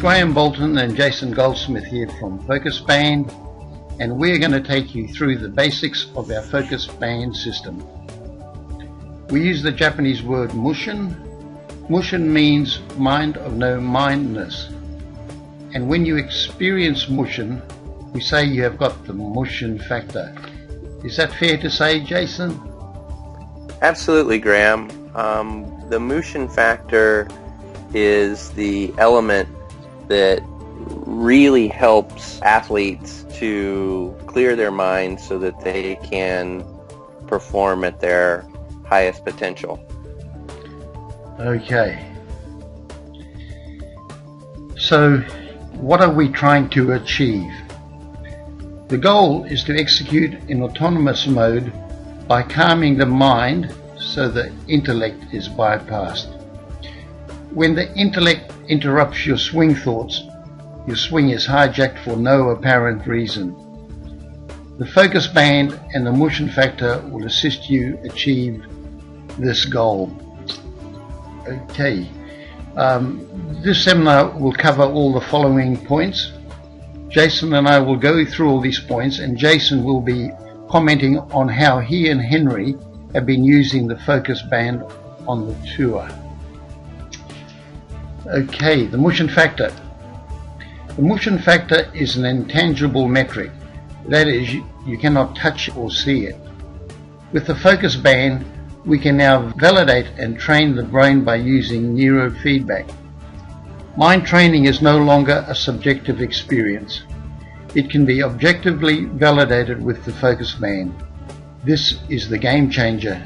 Graham Bolton and Jason Goldsmith here from FocusBand, and we're going to take you through the basics of our FocusBand system. We use the Japanese word Mushin. Mushin means mind of no mindness, and when you experience Mushin, we say you have got the Mushin Factor. Is that fair to say, Jason? Absolutely, Graham. The Mushin Factor is the element that really helps athletes to clear their minds so that they can perform at their highest potential. Okay. So, what are we trying to achieve? The goal is to execute in autonomous mode by calming the mind so the intellect is bypassed. When the intellect interrupts your swing thoughts, your swing is hijacked for no apparent reason. The FocusBand and the Mushin Factor will assist you achieve this goal. Okay, this seminar will cover all the following points. Jason and I will go through all these points, and Jason will be commenting on how he and Henry have been using the FocusBand on the tour. Okay, the Mushin Factor. The Mushin Factor is an intangible metric. That is, you cannot touch or see it. With the FocusBand, we can now validate and train the brain by using neurofeedback. Mind training is no longer a subjective experience. It can be objectively validated with the FocusBand. This is the game changer.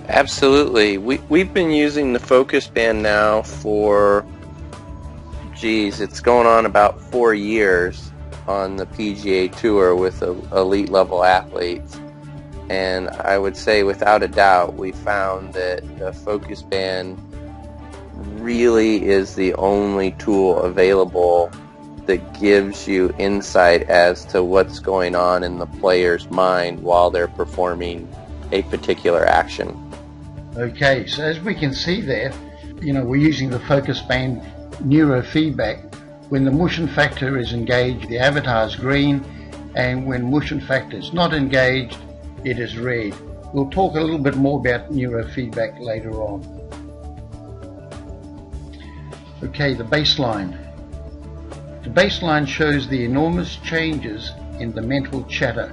Absolutely. We've been using the FocusBand now for, it's going on about 4 years on the PGA Tour with elite level athletes. And I would say without a doubt we found that the FocusBand really is the only tool available that gives you insight as to what's going on in the player's mind while they're performing a particular action. Okay, so as we can see there, we're using the FocusBand neurofeedback. When the Mushin Factor is engaged, the avatar is green, and when Mushin Factor is not engaged, it is red. We'll talk a little bit more about neurofeedback later on. Okay, the baseline. The baseline shows the enormous changes in the mental chatter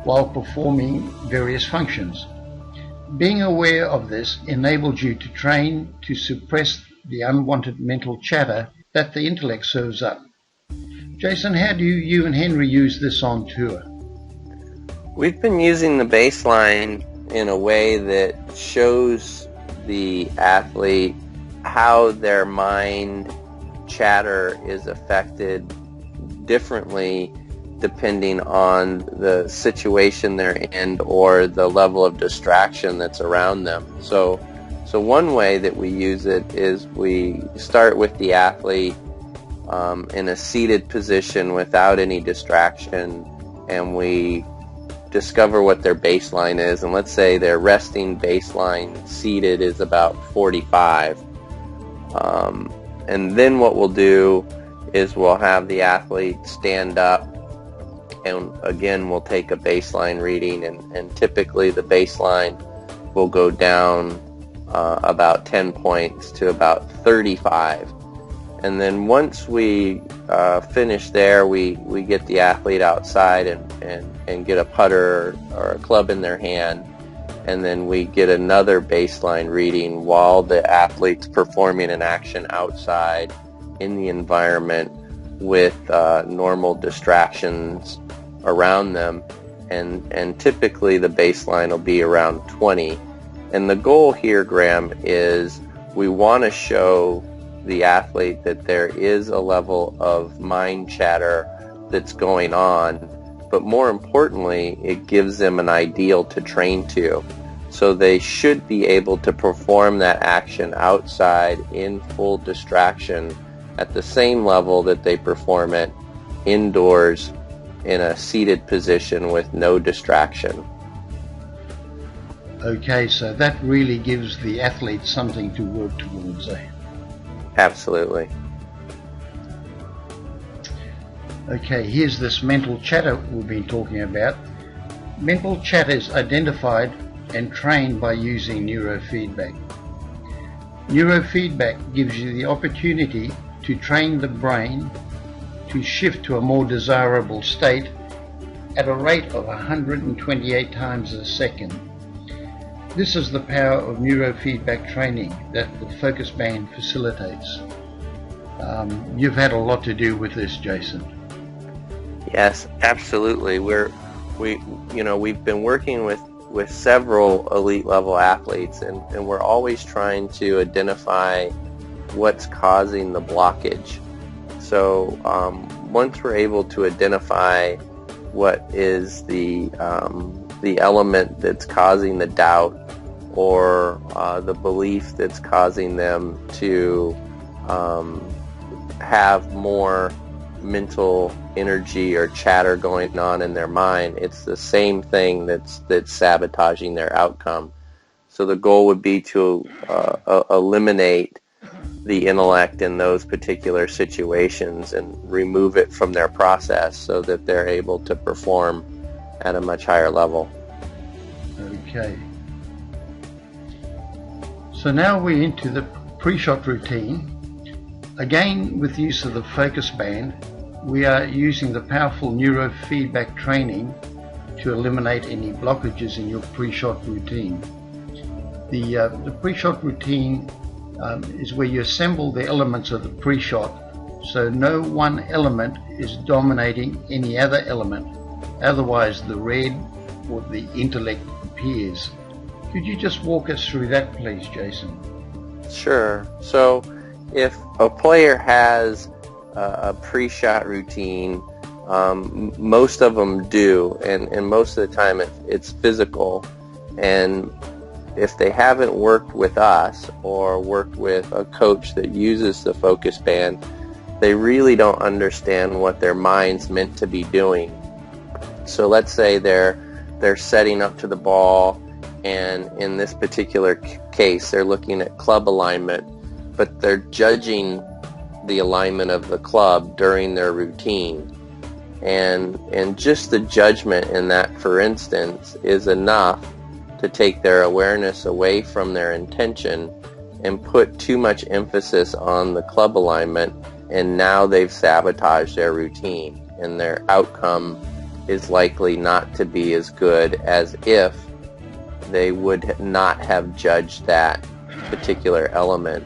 while performing various functions. Being aware of this enables you to train to suppress the unwanted mental chatter that the intellect serves up. Jason, how do you and Henry use this on tour? We've been using the baseline in a way that shows the athlete how their mind chatter is affected differently depending on the situation they're in or the level of distraction that's around them. So one way that we use it is we start with the athlete in a seated position without any distraction, and we discover what their baseline is. And let's say their resting baseline seated is about 45. And then what we'll do is we'll have the athlete stand up, and again we'll take a baseline reading, and typically the baseline will go down about 10 points to about 35. And then once we finish there, we get the athlete outside and get a putter or a club in their hand, and then we get another baseline reading while the athlete's performing an action outside in the environment with normal distractions around them, and typically the baseline will be around 20. And the goal here, Graham, is we want to show the athlete that there is a level of mind chatter that's going on, but more importantly, it gives them an ideal to train to. So they should be able to perform that action outside in full distraction at the same level that they perform it indoors in a seated position with no distraction. Okay, so that really gives the athlete something to work towards, eh? Absolutely. Okay, here's this mental chatter we've been talking about. Mental chatter is identified and trained by using neurofeedback. Neurofeedback gives you the opportunity to train the brain to shift to a more desirable state at a rate of 128 times a second. This is the power of neurofeedback training that the FocusBand facilitates. You've had a lot to do with this, Jason. Yes, absolutely. We've been working with several elite level athletes, and we're always trying to identify what's causing the blockage. So once we're able to identify what is the element that's causing the doubt or the belief that's causing them to have more mental energy or chatter going on in their mind, it's the same thing that's sabotaging their outcome. So the goal would be to eliminate the intellect in those particular situations and remove it from their process so that they're able to perform at a much higher level. Okay. So now we're into the pre-shot routine. Again, with the use of the FocusBand, we are using the powerful neurofeedback training to eliminate any blockages in your pre-shot routine. The pre-shot routine is where you assemble the elements of the pre-shot, so no one element is dominating any other element, otherwise the red or the intellect appears. Could you just walk us through that, please, Jason? Sure. So if a player has a pre-shot routine, most of them do, and most of the time it's physical, and if they haven't worked with us or worked with a coach that uses the FocusBand, they really don't understand what their mind's meant to be doing. So let's say they're setting up to the ball, and in this particular case they're looking at club alignment, but they're judging the alignment of the club during their routine. And just the judgment in that, for instance, is enough to take their awareness away from their intention and put too much emphasis on the club alignment, and now they've sabotaged their routine, and their outcome is likely not to be as good as if they would not have judged that particular element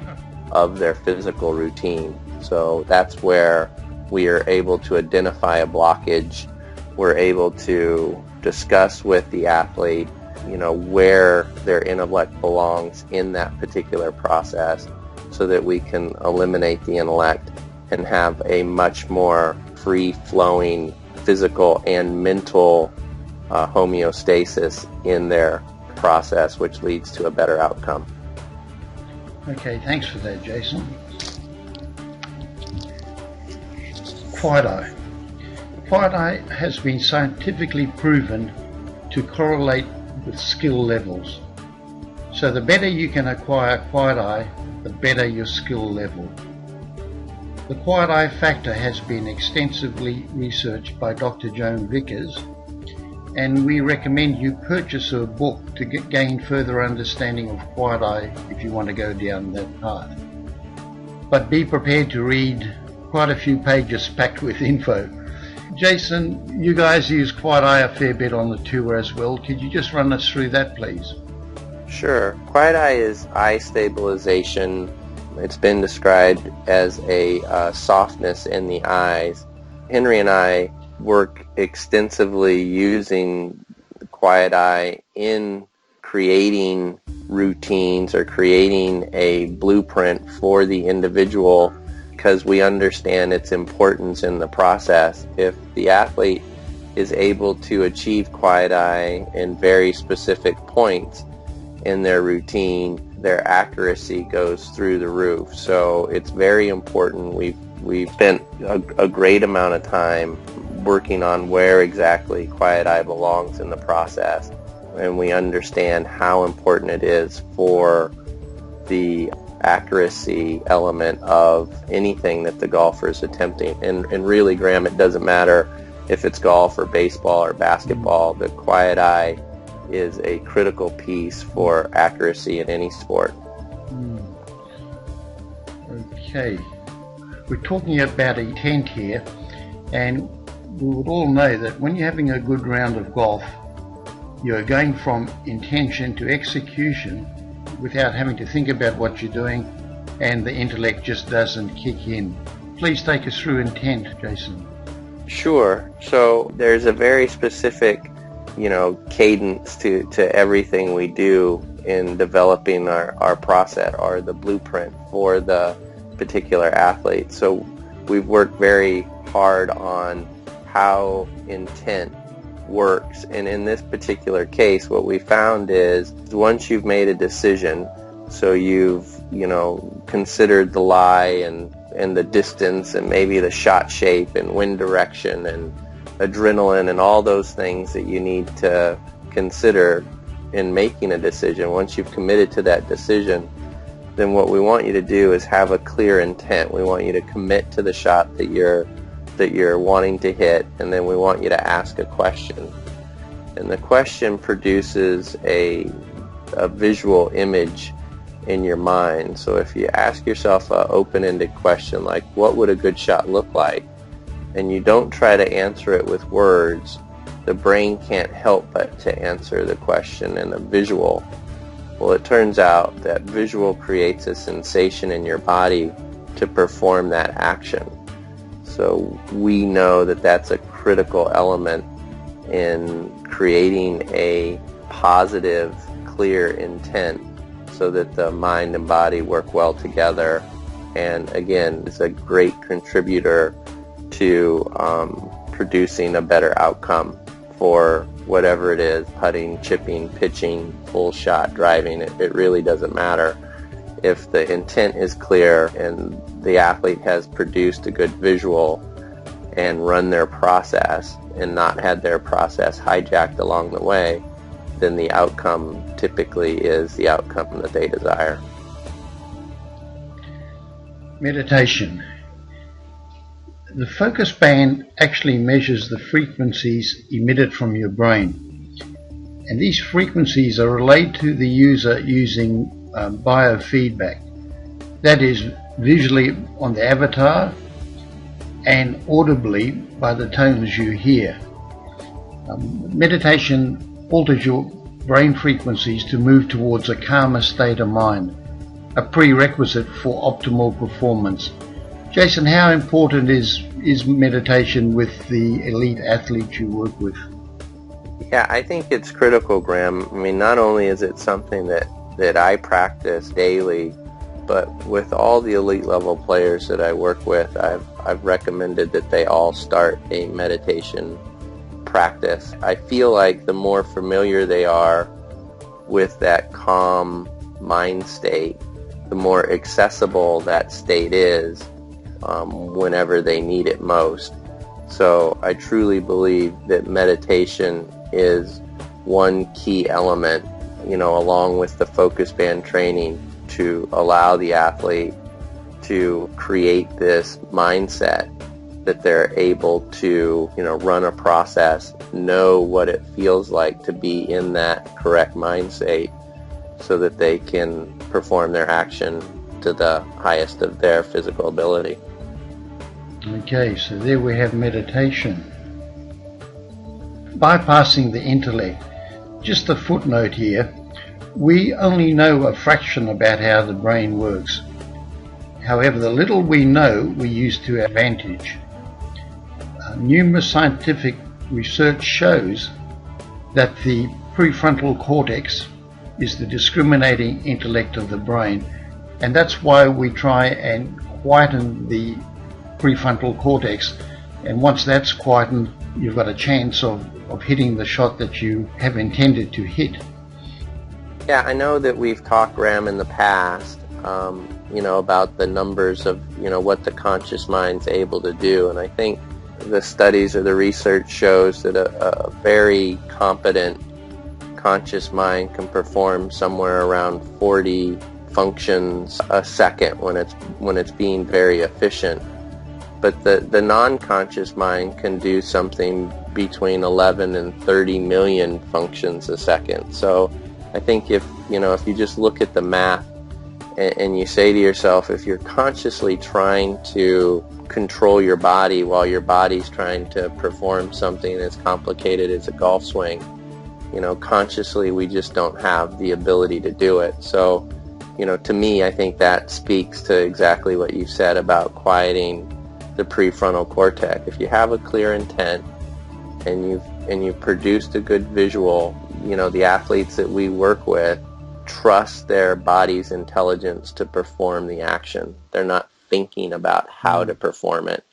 of their physical routine. So that's where we are able to identify a blockage. We're able to discuss with the athlete where their intellect belongs in that particular process, so that we can eliminate the intellect and have a much more free-flowing physical and mental homeostasis in their process, which leads to a better outcome. Okay, thanks for that, Jason. Quiet eye. Quiet eye has been scientifically proven to correlate with skill levels. So the better you can acquire quiet eye, the better your skill level. The quiet eye factor has been extensively researched by Dr. Joan Vickers, and we recommend you purchase her book to gain further understanding of quiet eye if you want to go down that path. But be prepared to read quite a few pages packed with info. Jason, you guys use quiet eye a fair bit on the tour as well. Could you just run us through that, please? Sure. Quiet eye is eye stabilization. It's been described as a softness in the eyes. Henry and I work extensively using quiet eye in creating routines or creating a blueprint for the individual, because we understand its importance in the process. If the athlete is able to achieve quiet eye in very specific points in their routine, their accuracy goes through the roof. So it's very important. We've spent a great amount of time working on where exactly quiet eye belongs in the process, and we understand how important it is for the accuracy element of anything that the golfer is attempting. And really, Graham, it doesn't matter if it's golf or baseball or basketball. The quiet eye is a critical piece for accuracy in any sport. Okay. We're talking about intent here, and we would all know that when you're having a good round of golf, you're going from intention to execution without having to think about what you're doing, and the intellect just doesn't kick in. Please take us through intent, Jason. Sure. So there's a very specific, cadence to everything we do in developing our process or the blueprint for the particular athlete. So we've worked very hard on how intent works, and in this particular case what we found is once you've made a decision, so you've considered the lie and the distance and maybe the shot shape and wind direction and adrenaline and all those things that you need to consider in making a decision, once you've committed to that decision, then what we want you to do is have a clear intent. We want you to commit to the shot that you're wanting to hit, and then we want you to ask a question. And the question produces a visual image in your mind. So if you ask yourself an open-ended question like, what would a good shot look like? And you don't try to answer it with words, the brain can't help but to answer the question in a visual. Well, it turns out that visual creates a sensation in your body to perform that action. So we know that that's a critical element in creating a positive, clear intent so that the mind and body work well together. And again, it's a great contributor to producing a better outcome for whatever it is, putting, chipping, pitching, full shot, driving. It really doesn't matter. If the intent is clear and the athlete has produced a good visual and run their process and not had their process hijacked along the way, then the outcome typically is the outcome that they desire. Meditation. The FocusBand actually measures the frequencies emitted from your brain, and these frequencies are relayed to the user using biofeedback. That is, visually on the avatar and audibly by the tones you hear. Meditation alters your brain frequencies to move towards a calmer state of mind, a prerequisite for optimal performance. Jason, how important is meditation with the elite athletes you work with? Yeah, I think it's critical, Graham. I mean, not only is it something that I practice daily, but with all the elite level players that I work with, I've recommended that they all start a meditation practice. I feel like the more familiar they are with that calm mind state, the more accessible that state is whenever they need it most. So I truly believe that meditation is one key element, along with the FocusBand training, to allow the athlete to create this mindset that they're able to, run a process, know what it feels like to be in that correct mind state so that they can perform their action to the highest of their physical ability. Okay, so there we have meditation. Bypassing the intellect. Just a footnote here. We only know a fraction about how the brain works. However, the little we know, we use to our advantage. Numerous scientific research shows that the prefrontal cortex is the discriminating intellect of the brain, and that's why we try and quieten the prefrontal cortex, and once that's quietened, you've got a chance of hitting the shot that you have intended to hit. Yeah, I know that we've talked, Graham, in the past, about the numbers of, what the conscious mind's able to do, and I think the studies or the research shows that a very competent conscious mind can perform somewhere around 40 functions a second when it's being very efficient. But the non-conscious mind can do something between 11 and 30 million functions a second. So I think if you just look at the math and you say to yourself, if you're consciously trying to control your body while your body's trying to perform something as complicated as a golf swing, consciously we just don't have the ability to do it. So, to me, I think that speaks to exactly what you said about quieting the prefrontal cortex. If you have a clear intent and you've produced a good visual, the athletes that we work with trust their body's intelligence to perform the action. They're not thinking about how to perform it.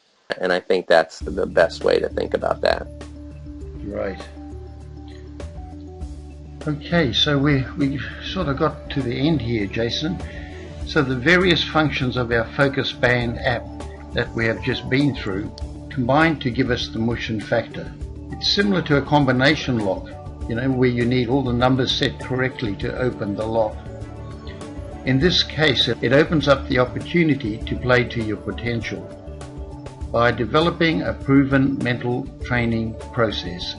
And I think that's the best way to think about that. Right. Okay, so we sort of got to the end here, Jason. So the various functions of our FocusBand app that we have just been through combine to give us the Mushin Factor. It's similar to a combination lock, where you need all the numbers set correctly to open the lock. In this case, it opens up the opportunity to play to your potential by developing a proven mental training process.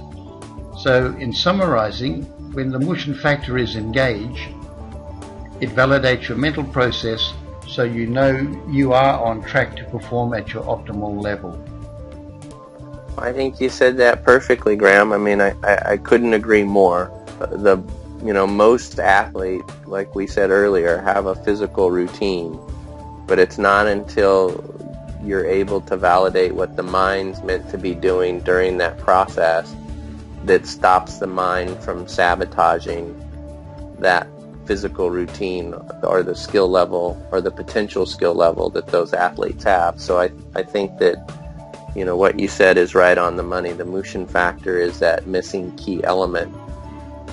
So, in summarizing, when the Mushin Factor is engaged, it validates your mental process so you know you are on track to perform at your optimal level. I think you said that perfectly, Graham. I mean, I couldn't agree more. Most athletes, like we said earlier, have a physical routine, but it's not until you're able to validate what the mind's meant to be doing during that process that stops the mind from sabotaging that physical routine or the skill level or the potential skill level that those athletes have. So I think that what you said is right on the money. The Mushin Factor is that missing key element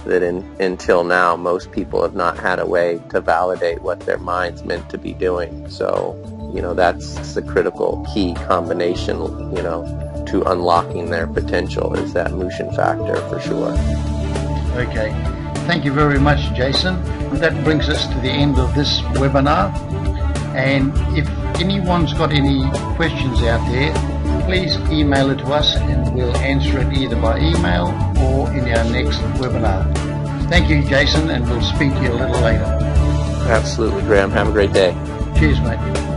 that until now most people have not had a way to validate what their mind's meant to be doing. So that's the critical key combination to unlocking their potential, is that Mushin Factor for sure. Okay, thank you very much, Jason. That brings us to the end of this webinar, and if anyone's got any questions out there, please email it to us and we'll answer it either by email or in our next webinar. Thank you, Jason, and we'll speak to you a little later. Absolutely, Graham. Have a great day. Cheers, mate.